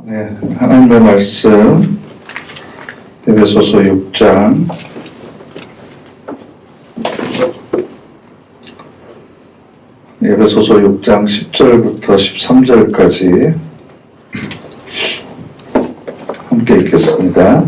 네, 하나님의 말씀 에베소서 6장 10절부터 13절까지 함께 읽겠습니다.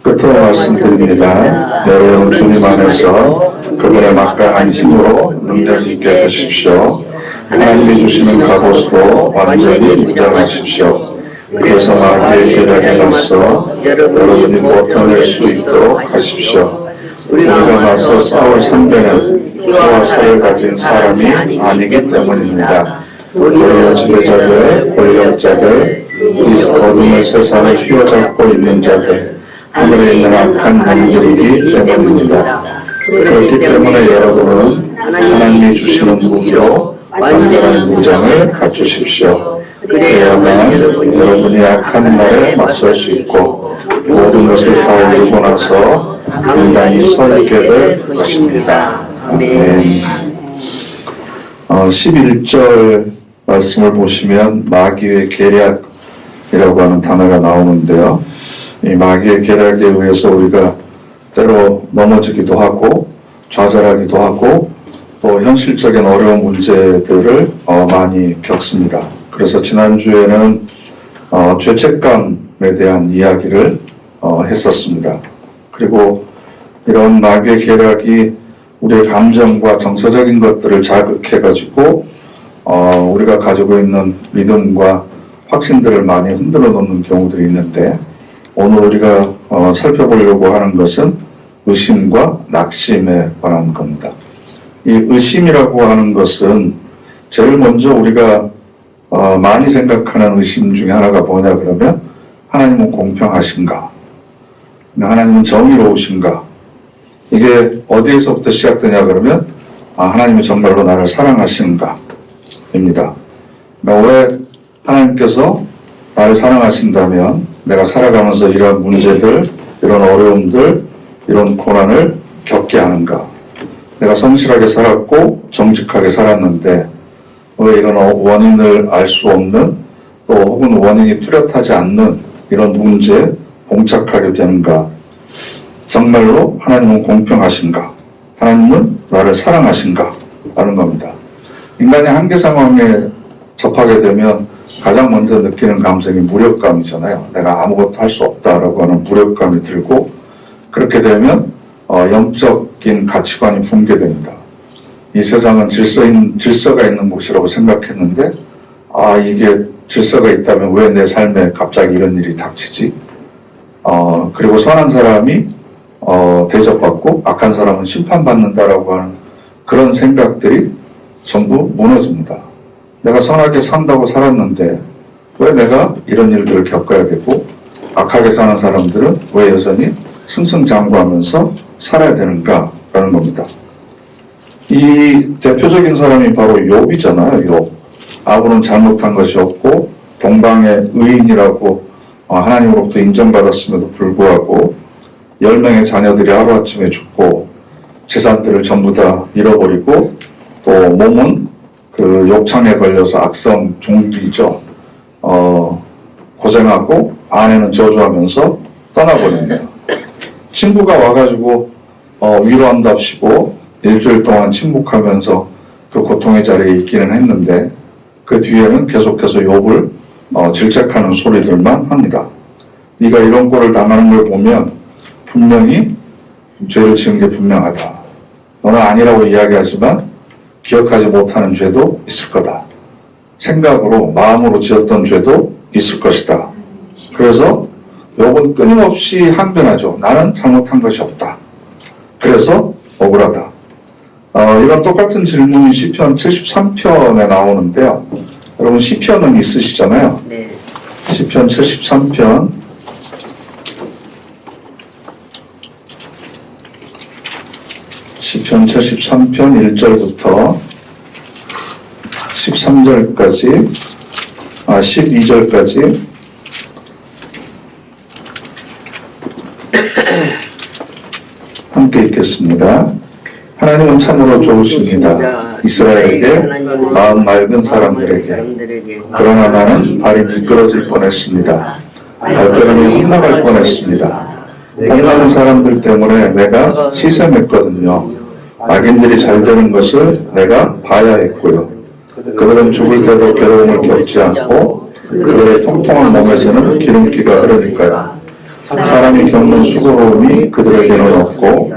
끝으로 말씀드립니다. 여러분 주님 안에서 그분의 막강한 힘으로 능력 있게 되십시오. 하나님이 주시는 갑옷으로 완전히 무장하십시오. 그래서 마귀의 계략에 맞서 여러분이 버텨낼 수 있도록 하십시오. 우리가 맞서 싸울 상대는 피와 살을 가진 사람이 아니기 때문입니다. 우리의 지배자들, 권력자들, 이 어둠의 세상을 휘어잡고 있는 자들, 하늘에 있는 악한 영들이기 때문입니다. 그렇기 때문에 여러분은 하나님이 주시는 무기로 완전한 무장을 갖추십시오. 그래야만 여러분이 악한 날에 맞설 수 있고 모든 것을 다 이루고 나서 단단히 서 있게 될 것입니다. 아멘. 11절 말씀을 보시면 마귀의 계략이라고 하는 단어가 나오는데요. 이 마귀의 계략에 의해서 우리가 때로 넘어지기도 하고 좌절하기도 하고 또 현실적인 어려운 문제들을 많이 겪습니다. 그래서 지난주에는 죄책감에 대한 이야기를 했었습니다. 그리고 이런 마귀의 계략이 우리의 감정과 정서적인 것들을 자극해가지고 우리가 가지고 있는 믿음과 확신들을 많이 흔들어 놓는 경우들이 있는데 오늘 우리가 살펴보려고 하는 것은 의심과 낙심에 관한 겁니다. 이 의심이라고 하는 것은 제일 먼저 우리가 많이 생각하는 의심 중에 하나가 뭐냐 그러면 하나님은 공평하신가? 하나님은 정의로우신가? 이게 어디에서부터 시작되냐 그러면 하나님이 정말로 나를 사랑하시는가? 입니다. 그러니까 왜 하나님께서 나를 사랑하신다면 내가 살아가면서 이런 문제들, 이런 어려움들, 이런 고난을 겪게 하는가? 내가 성실하게 살았고 정직하게 살았는데 왜 이런 원인을 알 수 없는 또 혹은 원인이 뚜렷하지 않는 이런 문제에 봉착하게 되는가? 정말로 하나님은 공평하신가? 하나님은 나를 사랑하신가? 라는 겁니다. 인간이 한계 상황에 접하게 되면 가장 먼저 느끼는 감정이 무력감이잖아요. 내가 아무것도 할 수 없다라고 하는 무력감이 들고 그렇게 되면 영적인 가치관이 붕괴됩니다. 이 세상은 질서가 있는 곳이라고 생각했는데 이게 질서가 있다면 왜 내 삶에 갑자기 이런 일이 닥치지? 그리고 선한 사람이 대접받고 악한 사람은 심판받는다라고 하는 그런 생각들이 전부 무너집니다. 내가 선하게 산다고 살았는데 왜 내가 이런 일들을 겪어야 되고 악하게 사는 사람들은 왜 여전히 승승장구하면서 살아야 되는가라는 겁니다. 이 대표적인 사람이 바로 욥이잖아요. 욥. 아브는 잘못한 것이 없고 동방의 의인이라고 하나님으로부터 인정받았음에도 불구하고 10명의 자녀들이 하루아침에 죽고 재산들을 전부 다 잃어버리고 또 몸은 그 욕창에 걸려서 악성 종기죠. 고생하고 아내는 저주하면서 떠나버립니다. 친구가 와가지고 위로한답시고 일주일 동안 침묵하면서 그 고통의 자리에 있기는 했는데 그 뒤에는 계속해서 욥을 질책하는 소리들만 합니다. 네가 이런 꼴을 당하는 걸 보면 분명히 죄를 지은 게 분명하다. 너는 아니라고 이야기하지만 기억하지 못하는 죄도 있을 거다. 생각으로 마음으로 지었던 죄도 있을 것이다. 그래서 욥은 끊임없이 항변하죠. 나는 잘못한 것이 없다. 그래서 억울하다. 이런 똑같은 질문이 시편 73편에 나오는데요. 여러분 시편은 있으시잖아요. 네. 시편 73편 1절부터 13절까지 12절까지 함께 읽겠습니다. 하나님은 참으로 좋으십니다. 이스라엘에게 마음 맑은 사람들에게. 그러나 나는 발이 미끄러질 뻔했습니다. 발걸음이 헛나갈 뻔했습니다. 헛나는 사람들 때문에 내가 시샘했거든요. 악인들이 잘 되는 것을 내가 봐야 했고요. 그들은 죽을 때도 괴로움을 겪지 않고 그들의 통통한 몸에서는 기름기가 흐르니까요. 사람이 겪는 수고로움이 그들에게는 없고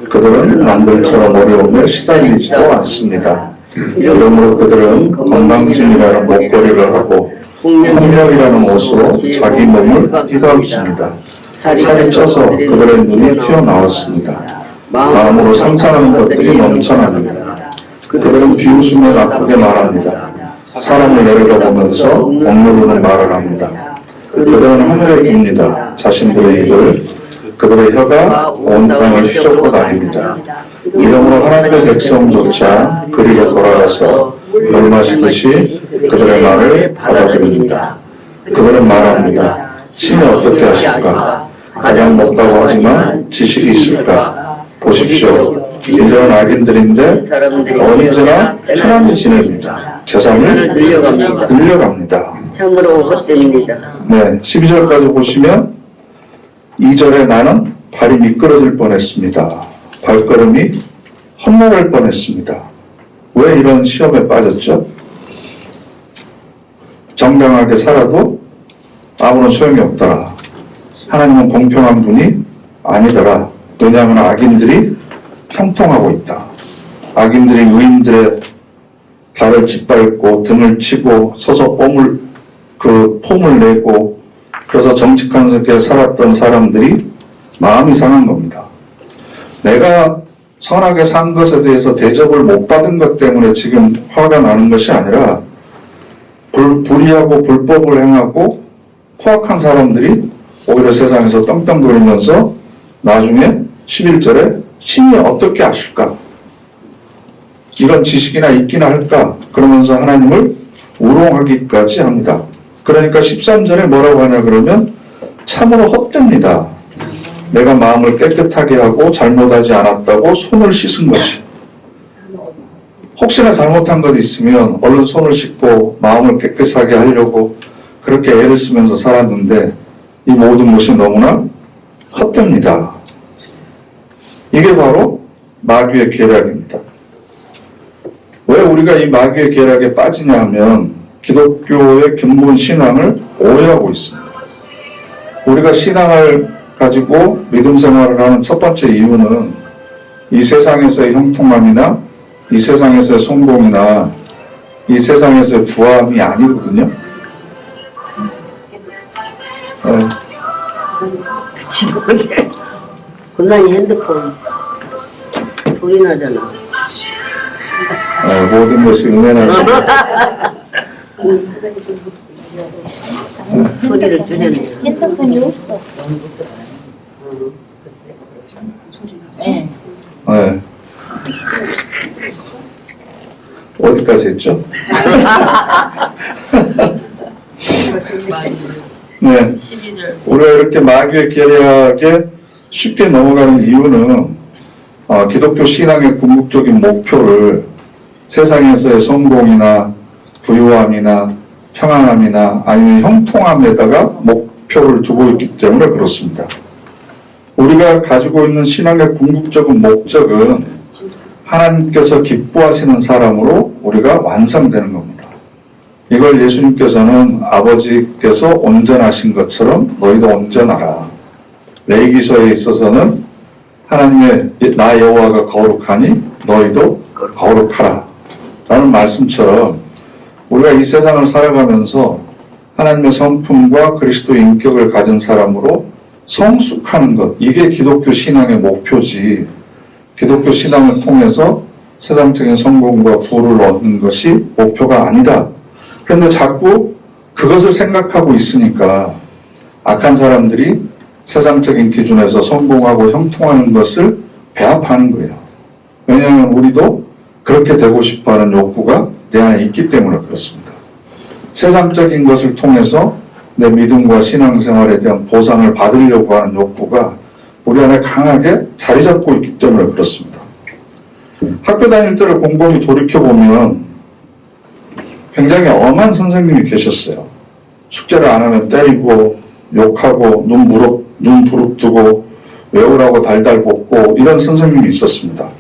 그들은 남들처럼 어려움에 시달리지도 않습니다. 이러므로 그들은 건강짐이라는 목걸이를 하고 폭력이라는 옷으로 자기 몸을 휘감습니다. 살이 쪄서 그들의 눈이 튀어나왔습니다. 마음으로 상상하는 것들이 넘쳐납니다. 그들은 비웃으며 나쁘게 말합니다. 사람을 내려다보면서 억누르는 말을 합니다. 그들은 하늘에 둡니다. 자신들의 입을. 그들의 혀가 온 땅을 휘젓고 다닙니다. 이러므로 하나님의 백성조차 그리로 돌아가서 물 마시듯이 그들의 말을 받아들입니다. 그들은 말합니다. 신이 어떻게 하실까? 가장 높다고 하지만 지식이 있을까? 보십시오. 이들은 악인들인데 언제나 편안히 지냅니다. 재산을 늘려갑니다. 참으로 헛됩니다. 네, 12절까지 보시면 2절에 나는 발이 미끄러질 뻔했습니다. 발걸음이 헛나갈 뻔했습니다. 왜 이런 시험에 빠졌죠? 정당하게 살아도 아무런 소용이 없더라. 하나님은 공평한 분이 아니더라. 왜냐하면 악인들이 형통하고 있다. 악인들이 의인들의 발을 짓밟고 등을 치고 서서 폼을 내고 그래서 정직하게 살았던 사람들이 마음이 상한 겁니다. 내가 선하게 산 것에 대해서 대접을 못 받은 것 때문에 지금 화가 나는 것이 아니라 불의하고 불법을 행하고 포악한 사람들이 오히려 세상에서 떵떵거리면서 나중에 11절에 신이 어떻게 아실까? 이런 지식이나 있기나 할까? 그러면서 하나님을 우롱하기까지 합니다. 그러니까 13절에 뭐라고 하냐 그러면 참으로 헛됩니다. 내가 마음을 깨끗하게 하고 잘못하지 않았다고 손을 씻은 것이. 혹시나 잘못한 것 있으면 얼른 손을 씻고 마음을 깨끗하게 하려고 그렇게 애를 쓰면서 살았는데 이 모든 것이 너무나 헛됩니다. 이게 바로 마귀의 계략입니다. 왜 우리가 이 마귀의 계략에 빠지냐 하면 기독교의 근본 신앙을 오해하고 있습니다. 우리가 신앙을 가지고 믿음 생활을 하는 첫 번째 이유는 이 세상에서의 형통함이나 이 세상에서의 성공이나 이 세상에서의 부함이 아니거든요. 네. 지도하게 고난이 핸드폰 소리 나잖아. 네, 모든 것이 은혜라는 소리를 줄여내. 핸드폰이 없어. 네. 네. 어디까지 했죠? 네. 우리가 이렇게 마귀의 계략에 쉽게 넘어가는 이유는 기독교 신앙의 궁극적인 목표를 세상에서의 성공이나 부유함이나 평안함이나 아니면 형통함에다가 목표를 두고 있기 때문에 그렇습니다. 우리가 가지고 있는 신앙의 궁극적인 목적은 하나님께서 기뻐하시는 사람으로 우리가 완성되는 겁니다. 이걸 예수님께서는 아버지께서 온전하신 것처럼 너희도 온전하라. 레위기서에 있어서는 하나님의 나 여호와가 거룩하니 너희도 거룩하라 라는 말씀처럼 우리가 이 세상을 살아가면서 하나님의 성품과 그리스도의 인격을 가진 사람으로 성숙하는 것, 이게 기독교 신앙의 목표지. 기독교 신앙을 통해서 세상적인 성공과 부를 얻는 것이 목표가 아니다. 그런데 자꾸 그것을 생각하고 있으니까 악한 사람들이 세상적인 기준에서 성공하고 형통하는 것을 배합하는 거예요. 왜냐하면 우리도 그렇게 되고 싶어하는 욕구가 내 안에 있기 때문에 그렇습니다. 세상적인 것을 통해서 내 믿음과 신앙생활에 대한 보상을 받으려고 하는 욕구가 우리 안에 강하게 자리 잡고 있기 때문에 그렇습니다. 학교 다닐 때를 곰곰이 돌이켜보면 굉장히 엄한 선생님이 계셨어요. 숙제를 안 하면 때리고 욕하고 눈 부릅뜨고 외우라고 달달 볶고 이런 선생님이 있었습니다.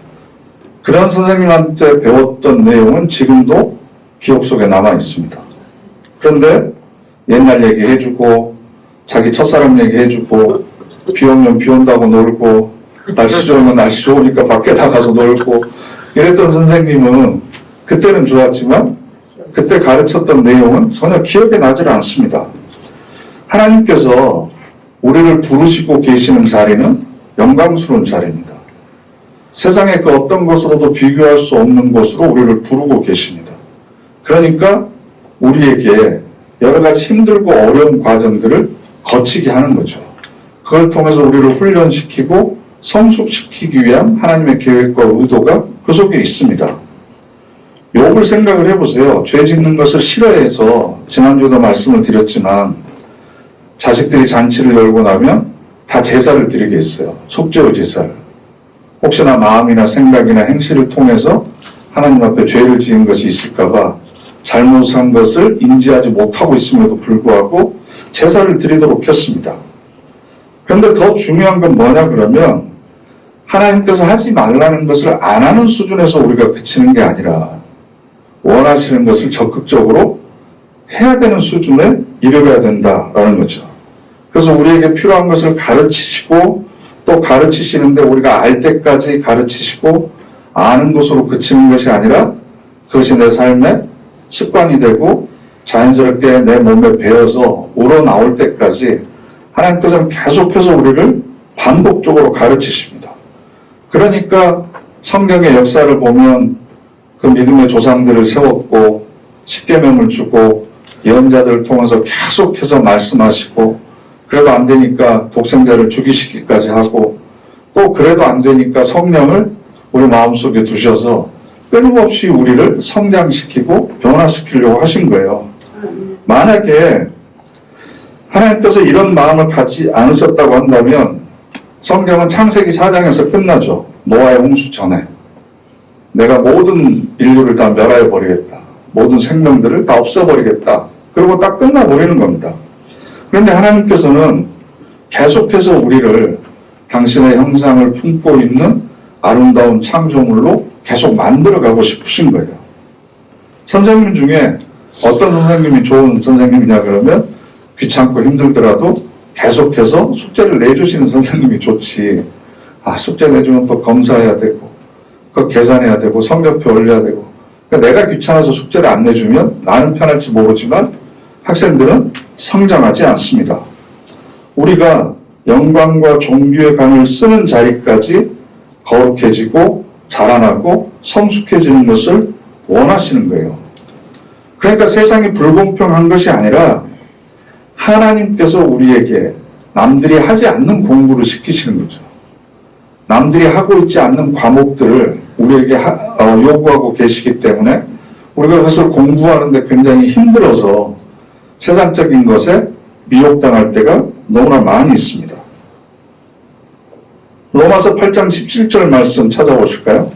그런 선생님한테 배웠던 내용은 지금도 기억 속에 남아 있습니다. 그런데 옛날 얘기해주고 자기 첫사랑 얘기해주고 비 오면 비 온다고 놀고 날씨 좋으면 날씨 좋으니까 밖에 나가서 놀고 이랬던 선생님은 그때는 좋았지만 그때 가르쳤던 내용은 전혀 기억에 나질 않습니다. 하나님께서 우리를 부르시고 계시는 자리는 영광스러운 자리입니다. 세상의 그 어떤 것으로도 비교할 수 없는 것으로 우리를 부르고 계십니다. 그러니까 우리에게 여러 가지 힘들고 어려운 과정들을 거치게 하는 거죠. 그걸 통해서 우리를 훈련시키고 성숙시키기 위한 하나님의 계획과 의도가 그 속에 있습니다. 욥을 생각을 해보세요. 죄 짓는 것을 싫어해서 지난주에도 말씀을 드렸지만 자식들이 잔치를 열고 나면 다 제사를 드리게 했어요. 속죄의 제사를. 혹시나 마음이나 생각이나 행실을 통해서 하나님 앞에 죄를 지은 것이 있을까봐 잘못한 것을 인지하지 못하고 있음에도 불구하고 제사를 드리도록 했습니다. 그런데 더 중요한 건 뭐냐 그러면 하나님께서 하지 말라는 것을 안 하는 수준에서 우리가 그치는 게 아니라 원하시는 것을 적극적으로 해야 되는 수준에 이르러야 된다라는 거죠. 그래서 우리에게 필요한 것을 가르치시고 또 가르치시는데 우리가 알 때까지 가르치시고 아는 것으로 그치는 것이 아니라 그것이 내 삶의 습관이 되고 자연스럽게 내 몸에 배어서 우러나올 때까지 하나님께서는 계속해서 우리를 반복적으로 가르치십니다. 그러니까 성경의 역사를 보면 그 믿음의 조상들을 세웠고 십계명을 주고 예언자들을 통해서 계속해서 말씀하시고 그래도 안 되니까 독생자를 죽이시기까지 하고 또 그래도 안 되니까 성령을 우리 마음속에 두셔서 끊임없이 우리를 성장시키고 변화시키려고 하신 거예요. 만약에 하나님께서 이런 마음을 갖지 않으셨다고 한다면 성경은 창세기 4장에서 끝나죠. 노아의 홍수 전에. 내가 모든 인류를 다 멸하여버리겠다. 모든 생명들을 다 없애버리겠다. 그리고 딱 끝나버리는 겁니다. 그런데 하나님께서는 계속해서 우리를 당신의 형상을 품고 있는 아름다운 창조물로 계속 만들어가고 싶으신 거예요. 선생님 중에 어떤 선생님이 좋은 선생님이냐 그러면 귀찮고 힘들더라도 계속해서 숙제를 내주시는 선생님이 좋지. 숙제 내주면 또 검사해야 되고 그거 계산해야 되고 성적표 올려야 되고 그러니까 내가 귀찮아서 숙제를 안 내주면 나는 편할지 모르지만 학생들은 성장하지 않습니다. 우리가 영광과 존귀의 강을 쓰는 자리까지 거룩해지고 자라나고 성숙해지는 것을 원하시는 거예요. 그러니까 세상이 불공평한 것이 아니라 하나님께서 우리에게 남들이 하지 않는 공부를 시키시는 거죠. 남들이 하고 있지 않는 과목들을 우리에게 요구하고 계시기 때문에 우리가 그것을 공부하는데 굉장히 힘들어서 세상적인 것에 미혹당할 때가 너무나 많이 있습니다. 로마서 8장 17절 말씀 찾아보실까요?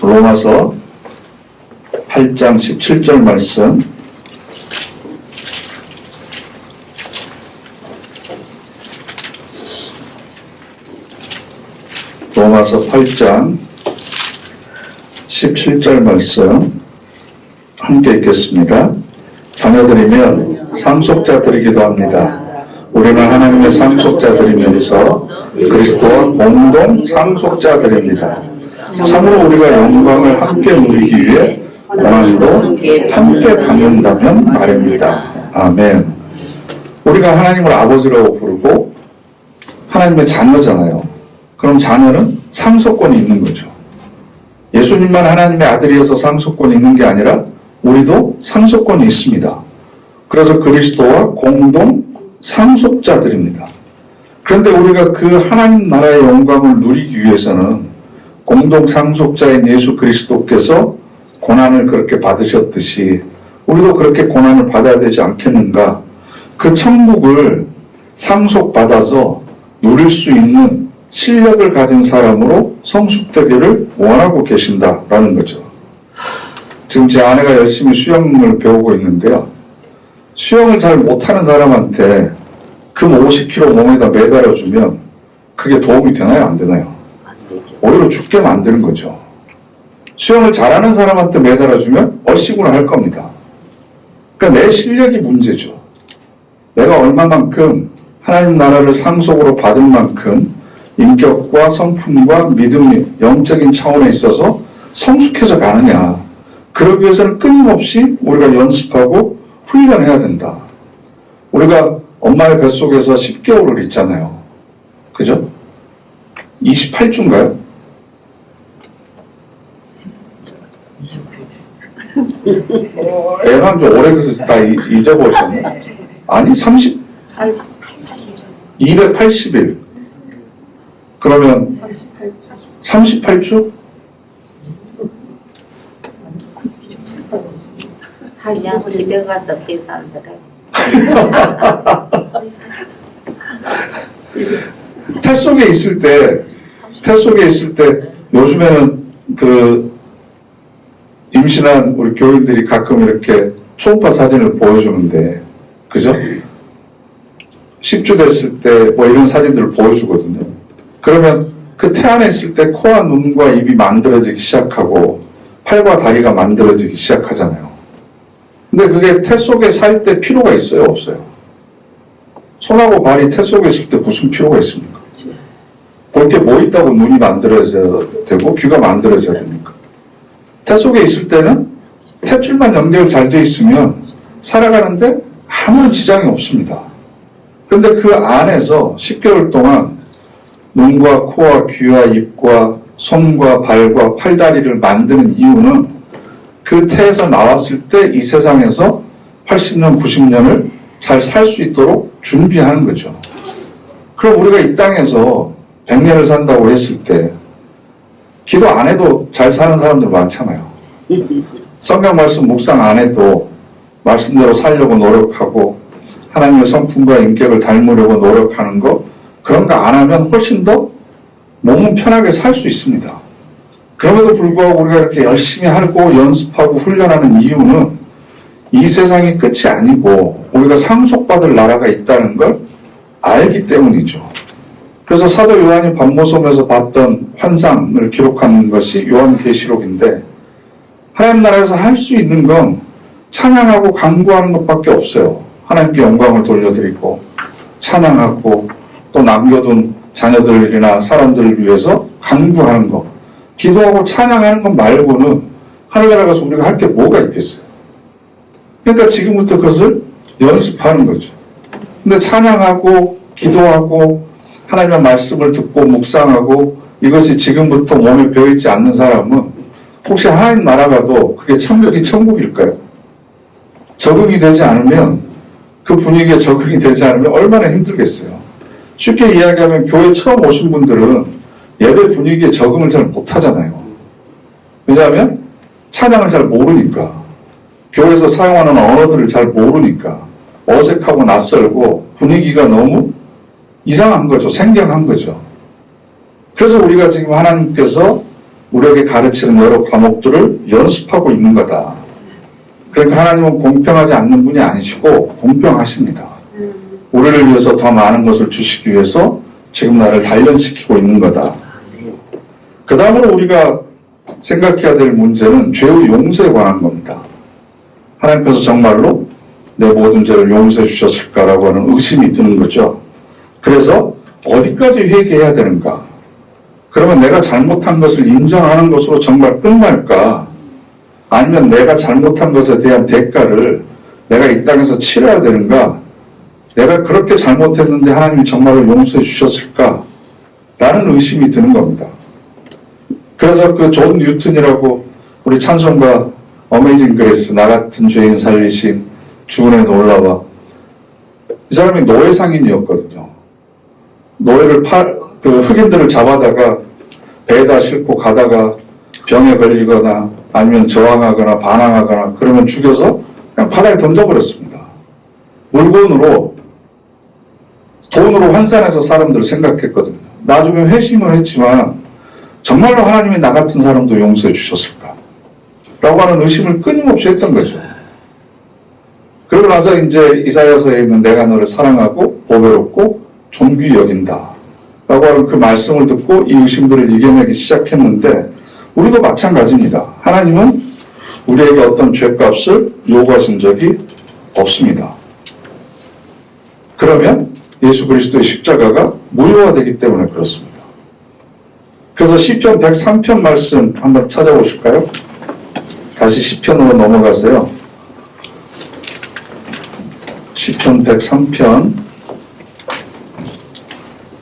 로마서 8장 17절 말씀. 로마서 8장 17절 말씀 함께 읽겠습니다. 자녀들이면 상속자들이기도 합니다. 우리는 하나님의 상속자들이면서 그리스도와 공동 상속자들입니다. 참으로 우리가 영광을 함께 누리기 위해 고난도 함께 받는다면 말입니다. 아멘. 우리가 하나님을 아버지라고 부르고 하나님의 자녀잖아요. 그럼 자녀는 상속권이 있는 거죠. 예수님만 하나님의 아들이어서 상속권이 있는 게 아니라 우리도 상속권이 있습니다. 그래서 그리스도와 공동 상속자들입니다. 그런데 우리가 그 하나님 나라의 영광을 누리기 위해서는 공동 상속자인 예수 그리스도께서 고난을 그렇게 받으셨듯이 우리도 그렇게 고난을 받아야 되지 않겠는가? 그 천국을 상속받아서 누릴 수 있는 실력을 가진 사람으로 성숙되기를 원하고 계신다라는 거죠. 지금 제 아내가 열심히 수영을 배우고 있는데요. 수영을 잘 못하는 사람한테 금 50kg 몸에다 매달아주면 그게 도움이 되나요? 안 되나요? 안 되죠. 오히려 죽게 만드는 거죠. 수영을 잘하는 사람한테 매달아주면 얼씨구나 할 겁니다. 그러니까 내 실력이 문제죠. 내가 얼마만큼 하나님 나라를 상속으로 받을 만큼 인격과 성품과 믿음, 영적인 차원에 있어서 성숙해져 가느냐. 그러기 위해서는 끊임없이 우리가 연습하고 훈련해야 된다. 우리가 엄마의 뱃속에서 10개월을 있잖아요. 그죠? 28주인가요? 28주. 애가 좀 오래돼서 다 잊어버리셨네. 아니, 280일. 그러면 38주? 그냥 집에 가서 계산하래. 태 속에 있을 때 요즘에는 그 임신한 우리 교인들이 가끔 이렇게 초음파 사진을 보여주는데, 그죠? 10주 됐을 때 뭐 이런 사진들을 보여주거든요. 그러면 그 태 안에 있을 때 코와 눈과 입이 만들어지기 시작하고 팔과 다리가 만들어지기 시작하잖아요. 근데 그게 태 속에 살 때 필요가 있어요? 없어요? 손하고 발이 태 속에 있을 때 무슨 필요가 있습니까? 볼 게 뭐 있다고 눈이 만들어져야 되고 귀가 만들어져야 됩니까? 태 속에 있을 때는 탯줄만 연결 잘 돼 있으면 살아가는데 아무런 지장이 없습니다. 그런데 그 안에서 10개월 동안 눈과 코와 귀와 입과 손과 발과 팔다리를 만드는 이유는 그 태에서 나왔을 때 이 세상에서 80년, 90년을 잘 살 수 있도록 준비하는 거죠. 그럼 우리가 이 땅에서 100년을 산다고 했을 때 기도 안 해도 잘 사는 사람들 많잖아요. 성경 말씀 묵상 안 해도 말씀대로 살려고 노력하고 하나님의 성품과 인격을 닮으려고 노력하는 거, 그런 거 안 하면 훨씬 더 몸은 편하게 살 수 있습니다. 그럼에도 불구하고 우리가 이렇게 열심히 하고 연습하고 훈련하는 이유는 이 세상이 끝이 아니고 우리가 상속받을 나라가 있다는 걸 알기 때문이죠. 그래서 사도 요한이 밤모섬에서 봤던 환상을 기록한 것이 요한계시록인데, 하나님 나라에서 할 수 있는 건 찬양하고 간구하는 것밖에 없어요. 하나님께 영광을 돌려드리고 찬양하고 또 남겨둔 자녀들이나 사람들을 위해서 간구하는 것, 기도하고 찬양하는 것 말고는 하늘나라 가서 우리가 할 게 뭐가 있겠어요? 그러니까 지금부터 그것을 연습하는 거죠. 근데 찬양하고 기도하고 하나님의 말씀을 듣고 묵상하고 이것이 지금부터 몸에 배어있지 않는 사람은 혹시 하나님 나라 가도 그게 천국이 천국일까요? 적응이 되지 않으면, 그 분위기에 적응이 되지 않으면 얼마나 힘들겠어요. 쉽게 이야기하면 교회 처음 오신 분들은 예배 분위기에 적응을 잘 못하잖아요. 왜냐하면 찬양을 잘 모르니까, 교회에서 사용하는 언어들을 잘 모르니까 어색하고 낯설고 분위기가 너무 이상한 거죠. 생경한 거죠. 그래서 우리가 지금 하나님께서 우리에게 가르치는 여러 과목들을 연습하고 있는 거다. 그러니까 하나님은 공평하지 않는 분이 아니시고 공평하십니다. 우리를 위해서 더 많은 것을 주시기 위해서 지금 나를 단련시키고 있는 거다. 그 다음으로 우리가 생각해야 될 문제는 죄의 용서에 관한 겁니다. 하나님께서 정말로 내 모든 죄를 용서해 주셨을까라고 하는 의심이 드는 거죠. 그래서 어디까지 회개해야 되는가? 그러면 내가 잘못한 것을 인정하는 것으로 정말 끝날까? 아니면 내가 잘못한 것에 대한 대가를 내가 이 땅에서 치러야 되는가? 내가 그렇게 잘못했는데 하나님이 정말로 용서해 주셨을까? 라는 의심이 드는 겁니다. 그래서 그 존 뉴턴이라고 우리 찬송가 어메이징 그레이스, 나 같은 죄인 살리신 주은혜 놀라와, 이 사람이 노예 상인이었거든요. 노예를 그 흑인들을 잡아다가 배에다 싣고 가다가 병에 걸리거나 아니면 저항하거나 반항하거나 그러면 죽여서 그냥 바다에 던져버렸습니다. 물건으로 돈으로 환산해서 사람들을 생각했거든요. 나중에 회심을 했지만 정말로 하나님이 나 같은 사람도 용서해 주셨을까? 라고 하는 의심을 끊임없이 했던 거죠. 그러고 나서 이제 이사야서에 있는 내가 너를 사랑하고 보배롭고 존귀히 여긴다 라고 하는 그 말씀을 듣고 이 의심들을 이겨내기 시작했는데 우리도 마찬가지입니다. 하나님은 우리에게 어떤 죄값을 요구하신 적이 없습니다. 그러면 예수 그리스도의 십자가가 무효화되기 때문에 그렇습니다. 그래서 시편 103편 말씀 한번 찾아보실까요? 다시 시편으로 넘어가세요. 시편 103편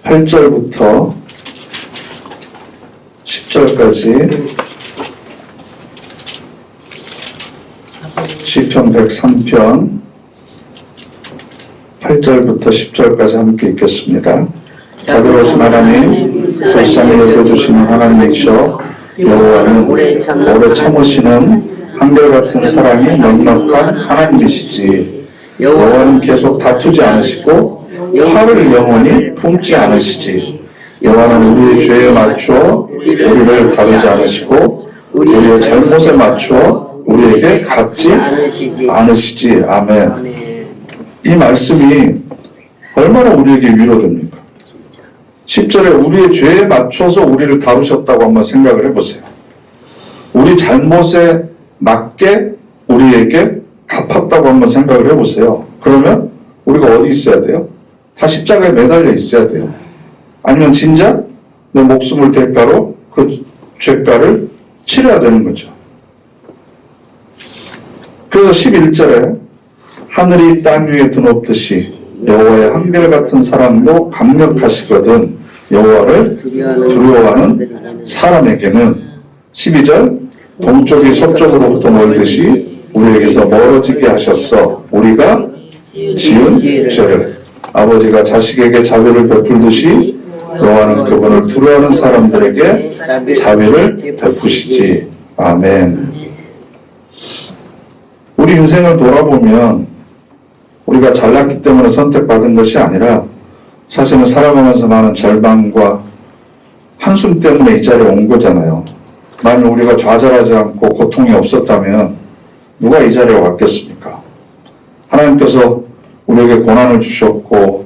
8절부터 10절까지 시편 103편 8절부터 10절까지 함께 읽겠습니다. 자비로우신 하나님, 불쌍히 여겨주시는 하나님이시여, 여호와는 오래 참으시는 한결같은 사랑이 넉넉한 하나님이시지. 여호와는 계속 다투지 않으시고 화를 영원히 품지 않으시지. 여호와는 우리의 죄에 맞춰 우리를 다루지 않으시고 우리의 잘못에 맞춰 우리에게 갚지 않으시지. 아멘. 이 말씀이 얼마나 우리에게 위로됩니까? 10절에 우리의 죄에 맞춰서 우리를 다루셨다고 한번 생각을 해보세요. 우리 잘못에 맞게 우리에게 갚았다고 한번 생각을 해보세요. 그러면 우리가 어디 있어야 돼요? 다 십자가에 매달려 있어야 돼요. 아니면 진작 내 목숨을 대가로 그 죄가를 치러야 되는 거죠. 그래서 11절에 하늘이 땅 위에 드높듯이 여호와의 한결같은 사랑도 강력하시거든 여호와를 두려워하는 사람에게는 12절 동쪽이 서쪽으로부터 멀듯이 우리에게서 멀어지게 하셨어. 우리가 지은 죄를 아버지가 자식에게 자비를 베풀듯이 여호와는 그분을 두려워하는 사람들에게 자비를 베푸시지. 아멘. 우리 인생을 돌아보면 우리가 잘났기 때문에 선택받은 것이 아니라 사실은 살아가면서 많은 절망과 한숨 때문에 이 자리에 온 거잖아요. 만약 우리가 좌절하지 않고 고통이 없었다면 누가 이 자리에 왔겠습니까? 하나님께서 우리에게 고난을 주셨고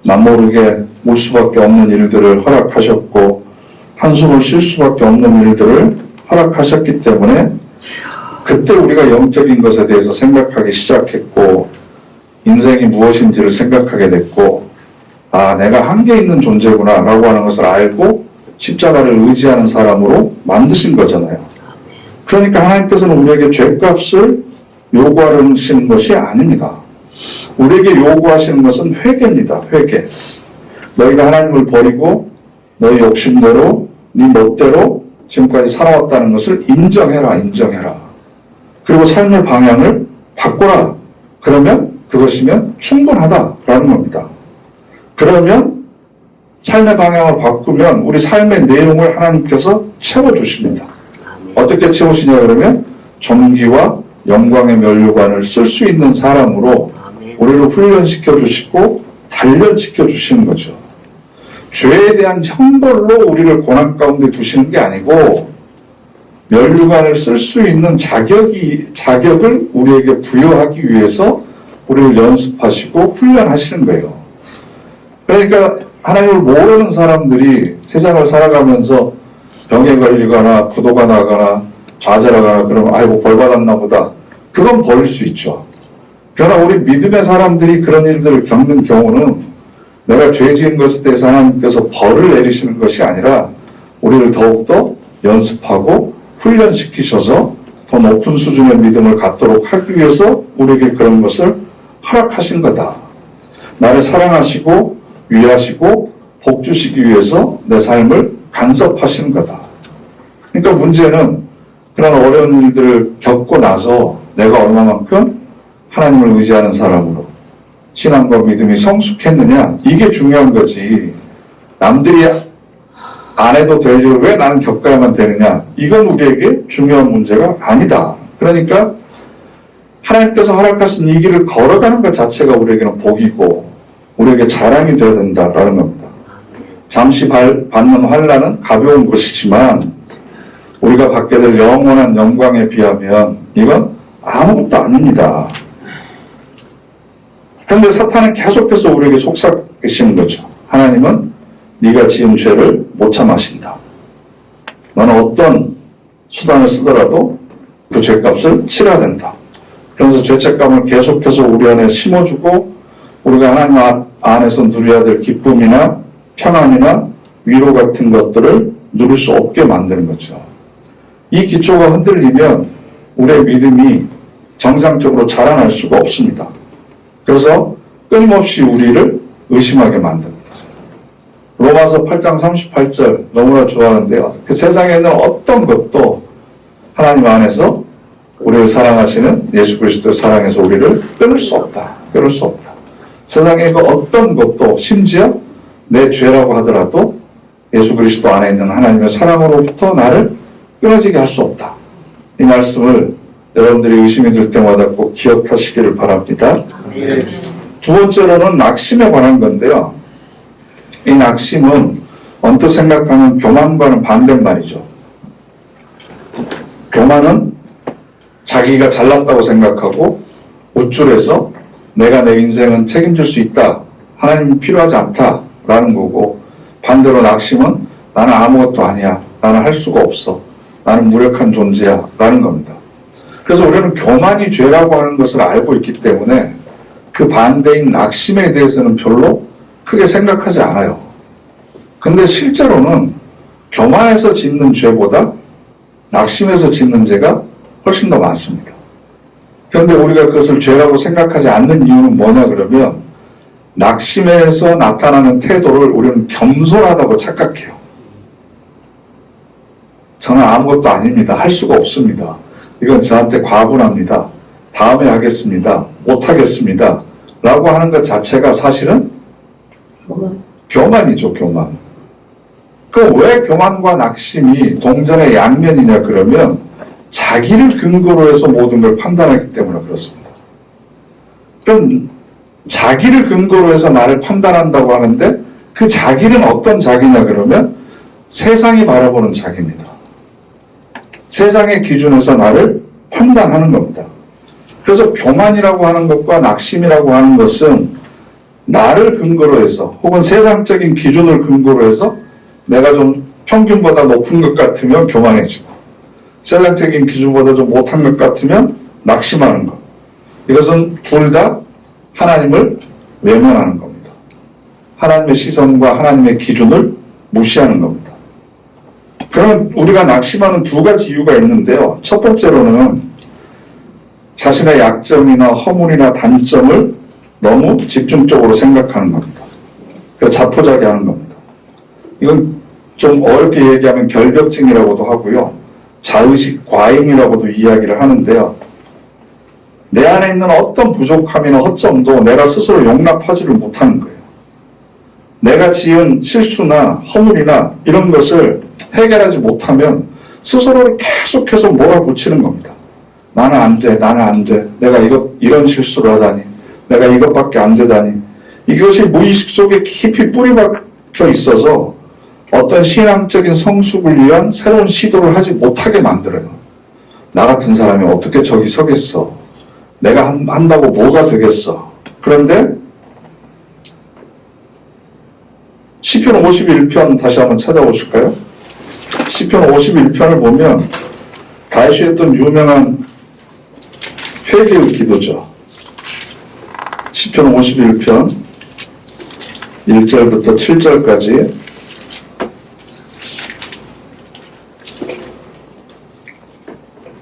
남모르게 울 수밖에 없는 일들을 허락하셨고 한숨을 쉴 수밖에 없는 일들을 허락하셨기 때문에 그때 우리가 영적인 것에 대해서 생각하기 시작했고 인생이 무엇인지를 생각하게 됐고 아 내가 한계 있는 존재구나 라고 하는 것을 알고 십자가를 의지하는 사람으로 만드신 거잖아요. 그러니까 하나님께서는 우리에게 죄값을 요구하시는 것이 아닙니다. 우리에게 요구하시는 것은 회개입니다. 회개. 너희가 하나님을 버리고 너희 욕심대로 네 멋대로 지금까지 살아왔다는 것을 인정해라. 인정해라. 그리고 삶의 방향을 바꿔라. 그러면 그것이면 충분하다라는 겁니다. 그러면 삶의 방향을 바꾸면 우리 삶의 내용을 하나님께서 채워주십니다. 어떻게 채우시냐 그러면 존귀와 영광의 면류관을 쓸 수 있는 사람으로 우리를 훈련시켜 주시고 단련시켜 주시는 거죠. 죄에 대한 형벌로 우리를 고난 가운데 두시는 게 아니고 면류관을 쓸 수 있는 자격을 우리에게 부여하기 위해서 우리를 연습하시고 훈련하시는 거예요. 그러니까 하나님을 모르는 사람들이 세상을 살아가면서 병에 걸리거나 부도가 나거나 좌절하거나 그러면 아이고 벌 받았나 보다. 그건 버릴 수 있죠. 그러나 우리 믿음의 사람들이 그런 일들을 겪는 경우는 내가 죄 지은 것에 대해서 하나님께서 벌을 내리시는 것이 아니라 우리를 더욱더 연습하고 훈련시키셔서 더 높은 수준의 믿음을 갖도록 하기 위해서 우리에게 그런 것을 허락하신 거다. 나를 사랑하시고 위하시고 복 주시기 위해서 내 삶을 간섭하시는 거다. 그러니까 문제는 그런 어려운 일들을 겪고 나서 내가 얼마만큼 하나님을 의지하는 사람으로 신앙과 믿음이 성숙했느냐 이게 중요한 거지. 남들이 안 해도 될 일을 왜 나는 겪어야만 되느냐 이건 우리에게 중요한 문제가 아니다. 그러니까 하나님께서 허락하신 이 길을 걸어가는 것 자체가 우리에게는 복이고 우리에게 자랑이 되어야 된다라는 겁니다. 잠시 받는 환난은 가벼운 것이지만 우리가 받게 될 영원한 영광에 비하면 이건 아무것도 아닙니다. 그런데 사탄은 계속해서 우리에게 속삭이시는 거죠. 하나님은 네가 지은 죄를 못 참으신다. 너는 어떤 수단을 쓰더라도 그 죄값을 치러야 된다. 그러면서 죄책감을 계속해서 우리 안에 심어주고 우리가 하나님 안에서 누려야 될 기쁨이나 평안이나 위로 같은 것들을 누릴 수 없게 만드는 거죠. 이 기초가 흔들리면 우리의 믿음이 정상적으로 자라날 수가 없습니다. 그래서 끊임없이 우리를 의심하게 만듭니다. 로마서 8장 38절 너무나 좋아하는데요. 그 세상에는 어떤 것도 하나님 안에서 우리를 사랑하시는 예수 그리스도의 사랑에서 우리를 끊을 수 없다. 끊을 수 없다. 세상의 그 어떤 것도 심지어 내 죄라고 하더라도 예수 그리스도 안에 있는 하나님의 사랑으로부터 나를 끊어지게 할 수 없다. 이 말씀을 여러분들이 의심이 들 때마다 꼭 기억하시기를 바랍니다. 두 번째로는 낙심에 관한 건데요. 이 낙심은 언뜻 생각하는 교만과는 반대말이죠. 교만은 자기가 잘났다고 생각하고 우쭐해서 내가 내 인생은 책임질 수 있다. 하나님이 필요하지 않다라는 거고, 반대로 낙심은 나는 아무것도 아니야. 나는 할 수가 없어. 나는 무력한 존재야. 라는 겁니다. 그래서 우리는 교만이 죄라고 하는 것을 알고 있기 때문에 그 반대인 낙심에 대해서는 별로 크게 생각하지 않아요. 근데 실제로는 교만에서 짓는 죄보다 낙심에서 짓는 죄가 훨씬 더 많습니다. 그런데 우리가 그것을 죄라고 생각하지 않는 이유는 뭐냐 그러면 낙심에서 나타나는 태도를 우리는 겸손하다고 착각해요. 저는 아무것도 아닙니다. 할 수가 없습니다. 이건 저한테 과분합니다. 다음에 하겠습니다. 못하겠습니다. 라고 하는 것 자체가 사실은 교만이죠, 교만. 그럼 왜 교만과 낙심이 동전의 양면이냐 그러면 자기를 근거로 해서 모든 걸 판단하기 때문에 그렇습니다. 그럼 자기를 근거로 해서 나를 판단한다고 하는데 그 자기는 어떤 자기냐 그러면 세상이 바라보는 자기입니다. 세상의 기준에서 나를 판단하는 겁니다. 그래서 교만이라고 하는 것과 낙심이라고 하는 것은 나를 근거로 해서 혹은 세상적인 기준을 근거로 해서 내가 좀 평균보다 높은 것 같으면 교만해지고 세상적인 기준보다 좀 못한 것 같으면 낙심하는 것. 이것은 둘 다 하나님을 외면하는 겁니다. 하나님의 시선과 하나님의 기준을 무시하는 겁니다. 그러면 우리가 낙심하는 두 가지 이유가 있는데요. 첫 번째로는 자신의 약점이나 허물이나 단점을 너무 집중적으로 생각하는 겁니다. 그래서 자포자기하는 겁니다. 이건 좀 어렵게 얘기하면 결벽증이라고도 하고요. 자의식 과잉이라고도 이야기를 하는데요. 내 안에 있는 어떤 부족함이나 허점도 내가 스스로 용납하지를 못하는 거예요. 내가 지은 실수나 허물이나 이런 것을 해결하지 못하면 스스로를 계속해서 몰아붙이는 겁니다. 나는 안 돼, 나는 안 돼. 내가 이런 실수를 하다니. 내가 이것밖에 안 되다니. 이것이 무의식 속에 깊이 뿌리박혀 있어서 어떤 신앙적인 성숙을 위한 새로운 시도를 하지 못하게 만들어요. 나 같은 사람이 어떻게 저기 서겠어. 내가 한다고 뭐가 되겠어. 그런데 시편 51편 다시 한번 찾아보실까요? 시편 51편을 보면 다윗이 했던 유명한 회개의 기도죠. 시편 51편 1절부터 7절까지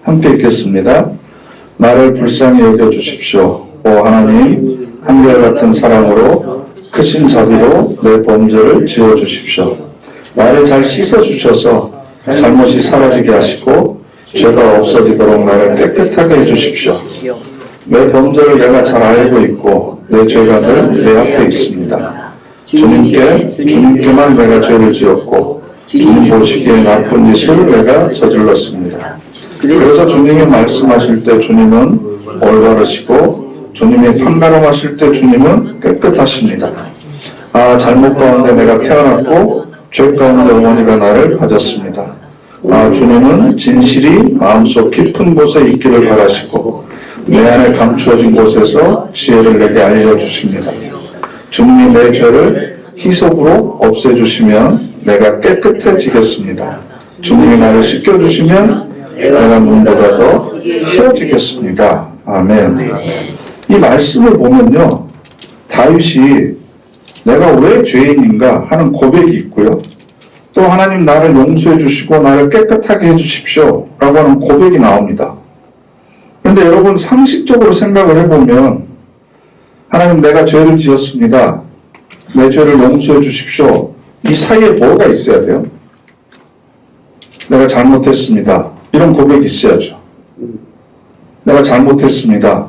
함께 읽겠습니다. 나를 불쌍히 여겨주십시오. 오 하나님, 한결같은 사랑으로 크신 자비로 내 범죄를 지워주십시오. 나를 잘 씻어주셔서 잘못이 사라지게 하시고 죄가 없어지도록 나를 깨끗하게 해주십시오. 내 범죄를 내가 잘 알고 있고 내 죄가 늘 내 앞에 있습니다. 주님께만 내가 죄를 지었고 주님 보시기에 나쁜 짓을 내가 저질렀습니다. 그래서 주님이 말씀하실 때 주님은 올바르시고 주님이 판가름하실 때 주님은 깨끗하십니다. 아, 잘못 가운데 내가 태어났고 죄 가운데 어머니가 나를 가졌습니다. 아, 주님은 진실이 마음속 깊은 곳에 있기를 바라시고 내 안에 감추어진 곳에서 지혜를 내게 알려주십니다. 주님이 내 죄를 희석으로 없애주시면 내가 깨끗해지겠습니다. 주님이 나를 씻겨주시면 내가 눈보다 더 희어지겠습니다. 아멘. 이 말씀을 보면요, 다윗이 내가 왜 죄인인가 하는 고백이 있고요, 또 하나님 나를 용서해 주시고 나를 깨끗하게 해 주십시오 라고 하는 고백이 나옵니다. 그런데 여러분 상식적으로 생각을 해보면 하나님 내가 죄를 지었습니다. 내 죄를 용서해 주십시오. 이 사이에 뭐가 있어야 돼요? 내가 잘못했습니다. 이런 고백이 있어야죠. 내가 잘못했습니다.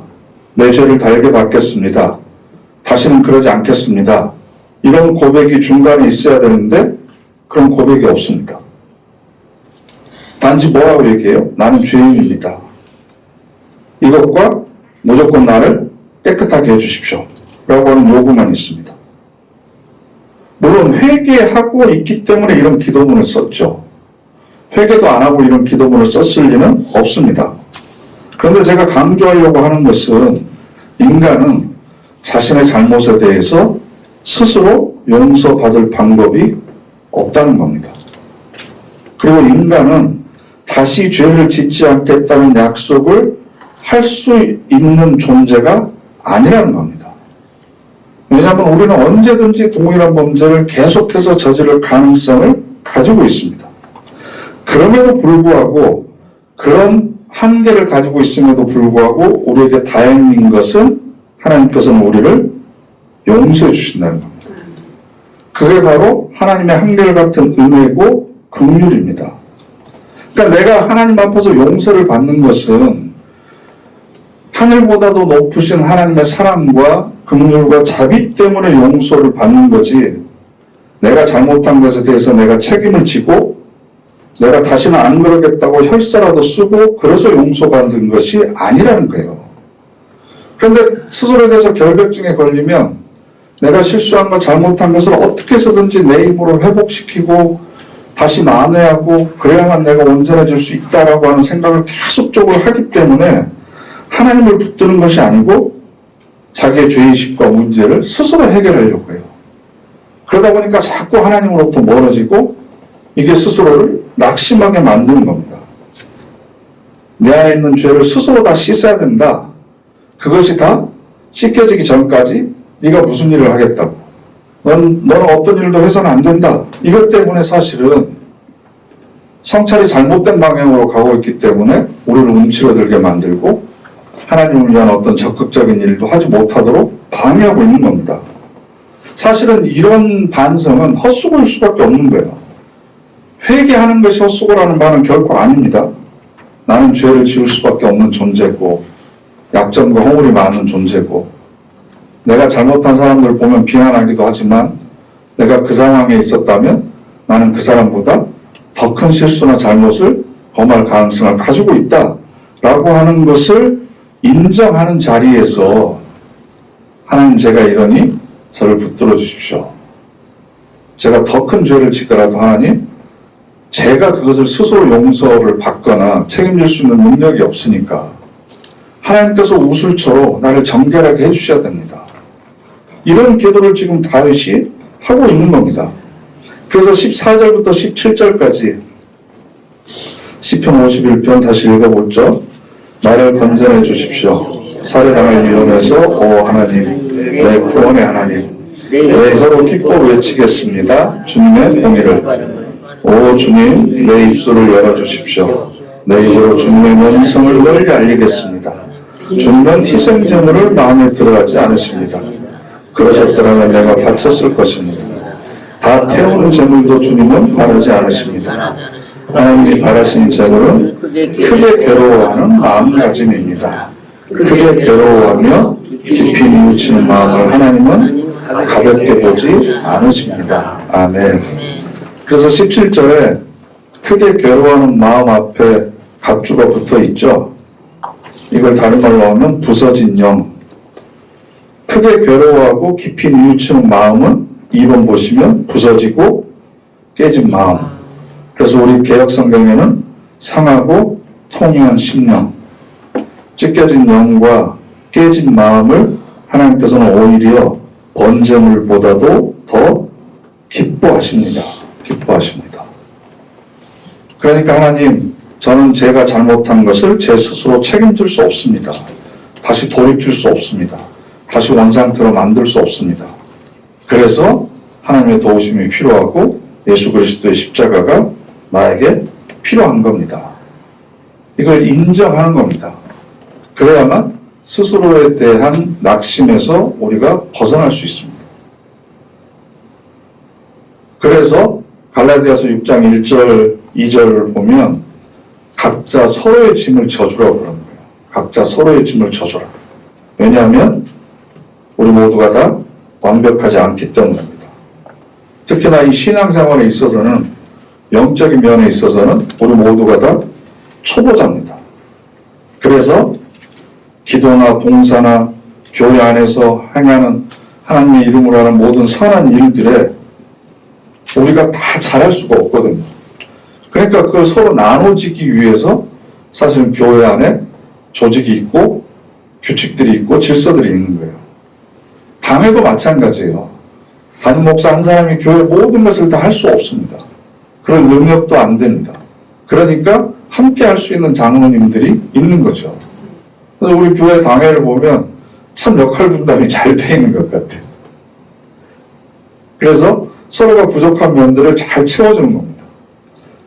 내 죄를 달게 받겠습니다. 다시는 그러지 않겠습니다. 이런 고백이 중간에 있어야 되는데 그런 고백이 없습니다. 단지 뭐라고 얘기해요? 나는 죄인입니다. 이것과 무조건 나를 깨끗하게 해주십시오 라고 하는 요구만 있습니다. 물론 회개하고 있기 때문에 이런 기도문을 썼죠. 회개도 안 하고 이런 기도문을 썼을 리는 없습니다. 그런데 제가 강조하려고 하는 것은 인간은 자신의 잘못에 대해서 스스로 용서받을 방법이 없다는 겁니다. 그리고 인간은 다시 죄를 짓지 않겠다는 약속을 할 수 있는 존재가 아니라는 겁니다. 왜냐하면 우리는 언제든지 동일한 범죄를 계속해서 저지를 가능성을 가지고 있습니다. 그럼에도 불구하고 그런 한계를 가지고 있음에도 불구하고 우리에게 다행인 것은 하나님께서는 우리를 용서해 주신다는 겁니다. 그게 바로 하나님의 한결같은 은혜고 긍휼입니다. 그러니까 내가 하나님 앞에서 용서를 받는 것은 하늘보다도 높으신 하나님의 사랑과 긍휼과 자비 때문에 용서를 받는 거지, 내가 잘못한 것에 대해서 내가 책임을 지고 내가 다시는 안 그러겠다고 혈세라도 쓰고 그래서 용서받는 것이 아니라는 거예요. 그런데 스스로에 대해서 결벽증에 걸리면 내가 실수한 것, 잘못한 것을 어떻게 해서든지 내 힘으로 회복시키고 다시 만회하고 그래야만 내가 온전해질 수 있다라고 하는 생각을 계속적으로 하기 때문에 하나님을 붙드는 것이 아니고 자기의 죄의식과 문제를 스스로 해결하려고 해요. 그러다 보니까 자꾸 하나님으로부터 멀어지고 이게 스스로를 낙심하게 만드는 겁니다. 내 안에 있는 죄를 스스로 다 씻어야 된다. 그것이 다 씻겨지기 전까지 네가 무슨 일을 하겠다고, 너는 어떤 일도 해서는 안 된다. 이것 때문에 사실은 성찰이 잘못된 방향으로 가고 있기 때문에 우리를 움츠러들게 만들고 하나님을 위한 어떤 적극적인 일도 하지 못하도록 방해하고 있는 겁니다. 사실은 이런 반성은 헛수고일 수밖에 없는 거예요. 회개하는 것이 헛수고라는 말은 결코 아닙니다. 나는 죄를 지을 수밖에 없는 존재고 약점과 허물이 많은 존재고 내가 잘못한 사람들을 보면 비난하기도 하지만 내가 그 상황에 있었다면 나는 그 사람보다 더 큰 실수나 잘못을 범할 가능성을 가지고 있다라고 하는 것을 인정하는 자리에서 하나님, 제가 이러니 저를 붙들어 주십시오. 제가 더 큰 죄를 지더라도 하나님, 제가 그것을 스스로 용서를 받거나 책임질 수 있는 능력이 없으니까 하나님께서 우술처로 나를 정결하게 해주셔야 됩니다. 이런 기도를 지금 다윗이 하고 있는 겁니다. 그래서 14절부터 17절까지 시편 51편 다시 읽어보죠. 나를 건져내 주십시오. 살해당할 위험에서 오 하나님, 내 구원의 하나님, 내 혀로 기뻐 외치겠습니다. 주님의 공의를. 오 주님, 내 입술을 열어주십시오. 내 입으로 주님의 명성을 널리 알리겠습니다. 주님은 희생제물을 마음에 들어하지 않으십니다. 그러셨더라면 내가 바쳤을 것입니다. 다 태우는 제물도 주님은 바라지 않으십니다. 하나님이 바라시는 제물은 크게 괴로워하는 마음가짐입니다. 크게 괴로워하며 깊이 뉘우치는 마음을 하나님은 가볍게 보지 않으십니다. 아멘. 그래서 17절에 크게 괴로워하는 마음 앞에 갑주가 붙어 있죠. 이걸 다른 말로 하면 부서진 영, 크게 괴로워하고 깊이 뉘우치는 마음은 2번 보시면 부서지고 깨진 마음. 그래서 우리 개역 성경에는 상하고 통유한 심령, 찢겨진 영과 깨진 마음을 하나님께서는 오히려 번제물보다도 더 기뻐하십니다. 기뻐하십니다. 그러니까 하나님, 저는 제가 잘못한 것을 제 스스로 책임질 수 없습니다. 다시 돌이킬 수 없습니다. 다시 원상태로 만들 수 없습니다. 그래서 하나님의 도우심이 필요하고 예수 그리스도의 십자가가 나에게 필요한 겁니다. 이걸 인정하는 겁니다. 그래야만 스스로에 대한 낙심에서 우리가 벗어날 수 있습니다. 그래서 갈라디아서 6장 1절, 2절을 보면 각자 서로의 짐을 져주라고 그러는 거예요. 각자 서로의 짐을 져줘라. 왜냐하면 우리 모두가 다 완벽하지 않기 때문입니다. 특히나 이 신앙생활에 있어서는, 영적인 면에 있어서는 우리 모두가 다 초보자입니다. 그래서 기도나 봉사나 교회 안에서 행하는 하나님의 이름으로 하는 모든 선한 일들에 우리가 다 잘할 수가 없거든요. 그러니까 그걸 서로 나눠지기 위해서 사실은 교회 안에 조직이 있고 규칙들이 있고 질서들이 있는 거예요. 당회도 마찬가지예요. 담임 목사 한 사람이 교회 모든 것을 다 할 수 없습니다. 그런 능력도 안 됩니다. 그러니까 함께 할 수 있는 장로님들이 있는 거죠. 그래서 우리 교회 당회를 보면 참 역할 분담이 잘 돼 있는 것 같아요. 그래서 서로가 부족한 면들을 잘 채워주는 겁니다.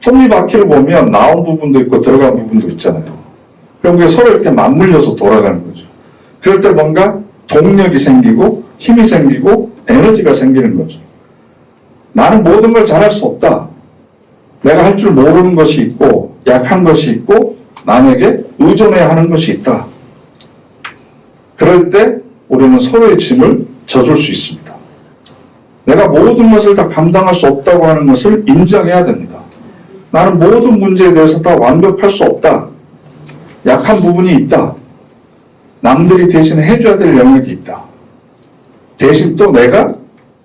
톱니바퀴를 보면 나온 부분도 있고 들어간 부분도 있잖아요. 그럼 그게 서로 이렇게 맞물려서 돌아가는 거죠. 그럴 때 뭔가 동력이 생기고 힘이 생기고 에너지가 생기는 거죠. 나는 모든 걸 잘할 수 없다. 내가 할 줄 모르는 것이 있고 약한 것이 있고 남에게 의존해야 하는 것이 있다. 그럴 때 우리는 서로의 짐을 져줄 수 있습니다. 내가 모든 것을 다 감당할 수 없다고 하는 것을 인정해야 됩니다. 나는 모든 문제에 대해서 다 완벽할 수 없다. 약한 부분이 있다. 남들이 대신 해줘야 될 영역이 있다. 대신 또 내가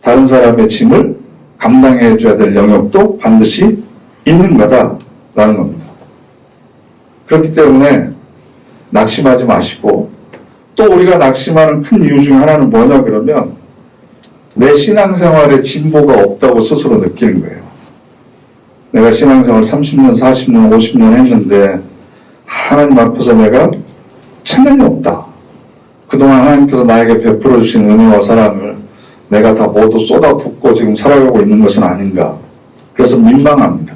다른 사람의 짐을 감당해 줘야 될 영역도 반드시 있는 거다라는 겁니다. 그렇기 때문에 낙심하지 마시고, 또 우리가 낙심하는 큰 이유 중 하나는 뭐냐 그러면 내 신앙생활에 진보가 없다고 스스로 느끼는 거예요. 내가 신앙생활 30년, 40년, 50년 했는데 하나님 앞에서 내가 체면이 없다. 그동안 하나님께서 나에게 베풀어 주신 은혜와 사랑을 내가 다 모두 쏟아붓고 지금 살아가고 있는 것은 아닌가. 그래서 민망합니다.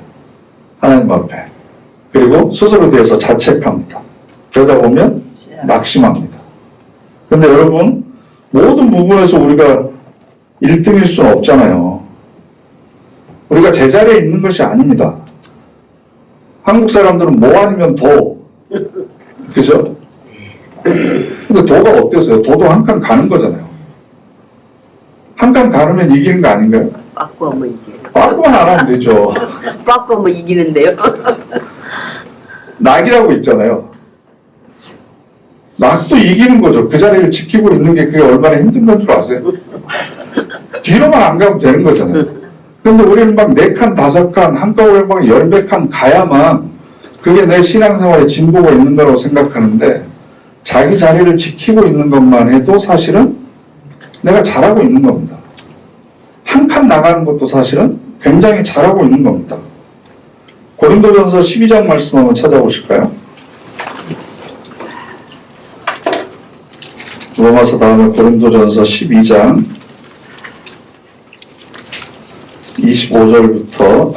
하나님 앞에. 그리고 스스로에 대해서 자책합니다. 그러다 보면 낙심합니다. 근데 여러분, 모든 부분에서 우리가 1등일 수는 없잖아요. 우리가 제자리에 있는 것이 아닙니다. 한국 사람들은 뭐 아니면 도. 그죠? 근데 도가 어땠어요? 도도 한 칸 가는 거잖아요. 한 칸 가르면 이기는 거 아닌가요? 바꾸면 이겨요. 빠꾸만 안 하면 되죠. 바꾸면 이기는데요. 낙이라고 있잖아요. 낙도 이기는 거죠. 그 자리를 지키고 있는 게 그게 얼마나 힘든 건 줄 아세요? 뒤로만 안 가면 되는 거잖아요. 근데 우리는 막 4칸, 5칸, 한꺼번에 막 10배 칸 가야만 그게 내 신앙생활에 진보가 있는 거라고 생각하는데, 자기 자리를 지키고 있는 것만 해도 사실은 내가 잘하고 있는 겁니다. 한 칸 나가는 것도 사실은 굉장히 잘하고 있는 겁니다. 고린도전서 12장 말씀 한번 찾아보실까요? 로마서 다음에 고린도전서 12장 22절부터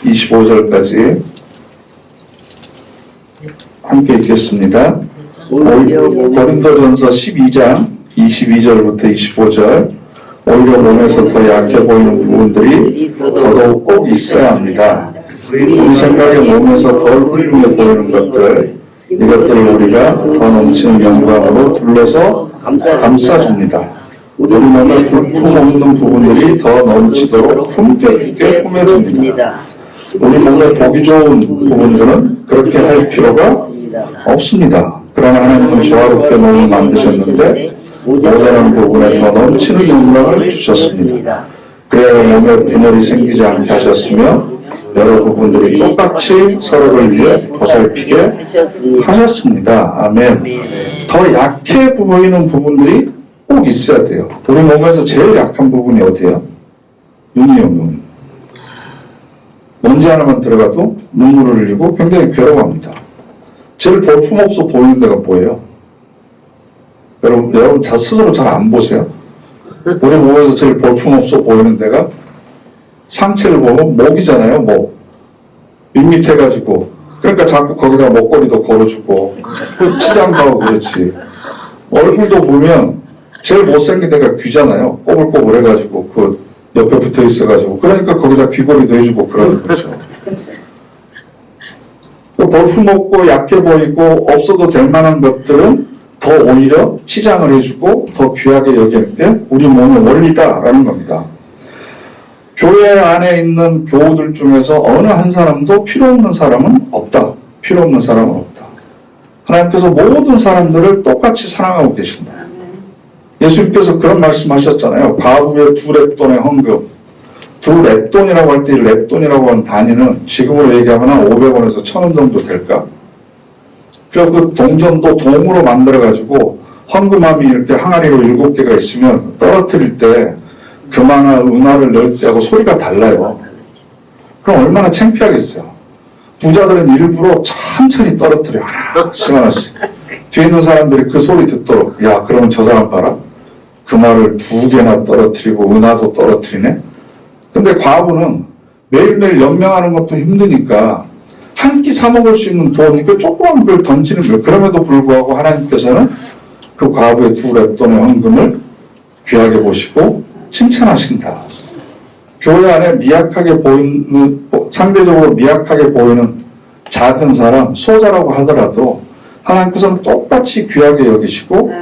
25절까지 함께 읽겠습니다. 고린도전서 12장 22절부터 25절. 오히려 몸에서 더 약해 보이는 부분들이 더더욱 꼭 있어야 합니다. 우리 생각에 몸에서 덜 훌륭해 보이는 것들, 이것들을 우리가 더 넘치는 영광으로 둘러서 감싸줍니다. 우리 몸의 불품 없는 부분들이 더 넘치도록 품격 있게 꾸며줍니다. 우리 몸에 보기 좋은 부분들은 그렇게 할 필요가 없습니다. 그러나 하나님은 조화롭게 몸을 만드셨는데 모자란 부분에 더 넘치는 영광을 주셨습니다. 그래야 몸에 분열이 생기지 않게 하셨으며 여러 부분들이 똑같이 서로를 위해 보살피게 하셨습니다. 아멘. 더 약해 보이는 부분들이 꼭 있어야 돼요. 우리 몸에서 제일 약한 부분이 어디예요? 눈이요, 눈. 먼지 하나만 들어가도 눈물을 흘리고 굉장히 괴로워합니다. 제일 볼품없어 보이는 데가 뭐예요? 여러분 스스로 잘 안 보세요? 우리 몸에서 제일 볼품없어 보이는 데가 상체를 보면 목이잖아요, 목. 밋밋해 가지고. 그러니까 자꾸 거기다 목걸이도 걸어주고 치장도 하고 그렇지. 얼굴도 보면 제일 못생긴 데가 귀잖아요. 꼬불꼬불 해가지고 그 옆에 붙어 있어가지고. 그러니까 거기다 귀걸이도 해주고 그러는 거죠. 볼품없고 약해 보이고 없어도 될 만한 것들은 더 오히려 치장을 해주고 더 귀하게 여기는 게 우리 몸의 원리다라는 겁니다. 교회 안에 있는 교우들 중에서 어느 한 사람도 필요 없는 사람은 없다. 필요 없는 사람은 없다. 하나님께서 모든 사람들을 똑같이 사랑하고 계신다. 예수님께서 그런 말씀하셨잖아요. 과부의 2렙돈의 헌금. 2렙돈이라고 할 때 이 렙돈이라고 하는 단위는 지금으로 얘기하면 한 500원에서 1000원 정도 될까? 그리고 그 동전도 동으로 만들어가지고 헌금함이 이렇게 항아리로 7개가 있으면 떨어뜨릴 때 그만한 은화를 넣을 때하고 소리가 달라요. 그럼 얼마나 창피하겠어요. 부자들은 일부러 천천히 떨어뜨려 하나씩 하나씩. 뒤에 있는 사람들이 그 소리 듣도록 야 그러면 저 사람 봐라. 그 말을 2개나 떨어뜨리고 은화도 떨어뜨리네. 근데 과부는 매일매일 연명하는 것도 힘드니까 한 끼 사 먹을 수 있는 돈, 이거 조그만 걸 던지는 거예요. 그럼에도 불구하고 하나님께서는 그 과부의 2렙돈의 헌금을 귀하게 보시고 칭찬하신다. 교회 안에 미약하게 보이는, 상대적으로 미약하게 보이는 작은 사람, 소자라고 하더라도 하나님께서는 똑같이 귀하게 여기시고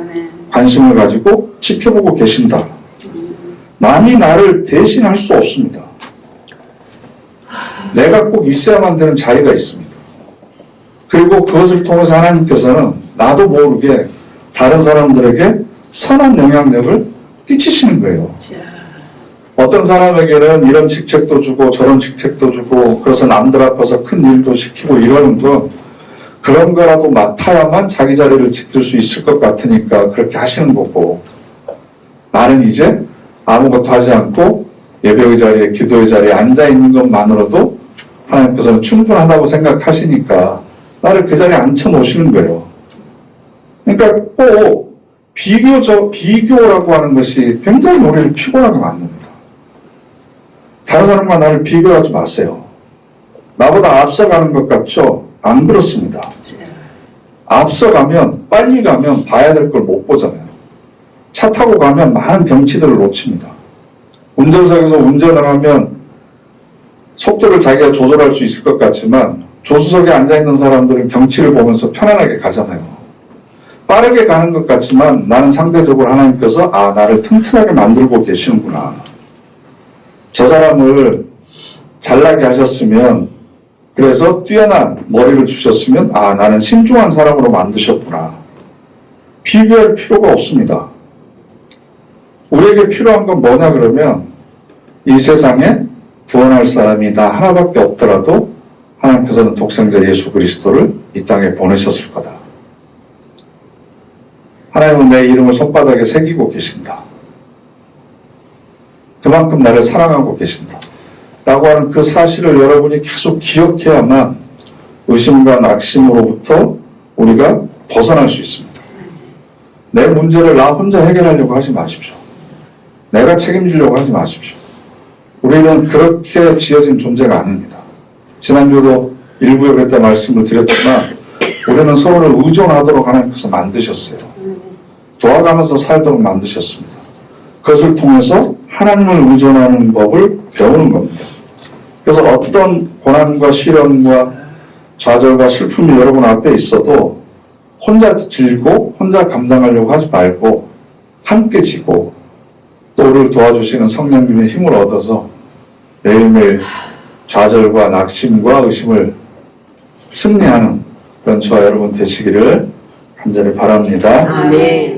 관심을 가지고 지켜보고 계신다. 남이 나를 대신할 수 없습니다. 내가 꼭 있어야만 되는 자리가 있습니다. 그리고 그것을 통해서 하나님께서는 나도 모르게 다른 사람들에게 선한 영향력을 끼치시는 거예요. 어떤 사람에게는 이런 직책도 주고 저런 직책도 주고 그래서 남들 앞에서 큰 일도 시키고 이러는 건 그런 거라도 맡아야만 자기 자리를 지킬 수 있을 것 같으니까 그렇게 하시는 거고, 나는 이제 아무것도 하지 않고 예배의 자리에 기도의 자리에 앉아있는 것만으로도 하나님께서는 충분하다고 생각하시니까 나를 그 자리에 앉혀놓으시는 거예요. 그러니까 꼭 비교라고 하는 것이 굉장히 우리를 피곤하게 만듭니다. 다른 사람과 나를 비교하지 마세요. 나보다 앞서가는 것 같죠? 안 그렇습니다. 앞서가면 빨리 가면 봐야 될 걸 못 보잖아요. 차 타고 가면 많은 경치들을 놓칩니다. 운전석에서 운전을 하면 속도를 자기가 조절할 수 있을 것 같지만 조수석에 앉아있는 사람들은 경치를 보면서 편안하게 가잖아요. 빠르게 가는 것 같지만 나는 상대적으로 하나님께서 나를 튼튼하게 만들고 계시는구나. 저 사람을 잘나게 하셨으면, 그래서 뛰어난 머리를 주셨으면 나는 신중한 사람으로 만드셨구나. 비교할 필요가 없습니다. 우리에게 필요한 건 뭐냐 그러면 이 세상에 구원할 사람이 나 하나밖에 없더라도 하나님께서는 독생자 예수 그리스도를 이 땅에 보내셨을 거다. 하나님은 내 이름을 손바닥에 새기고 계신다. 그만큼 나를 사랑하고 계신다. 라고 하는 그 사실을 여러분이 계속 기억해야만 의심과 낙심으로부터 우리가 벗어날 수 있습니다. 내 문제를 나 혼자 해결하려고 하지 마십시오. 내가 책임지려고 하지 마십시오. 우리는 그렇게 지어진 존재가 아닙니다. 지난주도 일부 예배 때 말씀을 드렸지만 우리는 서로를 의존하도록 하나님께서 만드셨어요. 도와가면서 살도록 만드셨습니다. 그것을 통해서 하나님을 의존하는 법을 배우는 겁니다. 그래서 어떤 고난과 시련과 좌절과 슬픔이 여러분 앞에 있어도 혼자 질고 혼자 감당하려고 하지 말고 함께 지고 또 우리를 도와주시는 성령님의 힘을 얻어서 매일매일 좌절과 낙심과 의심을 승리하는 그런 저와 여러분 되시기를 간절히 바랍니다. 아멘.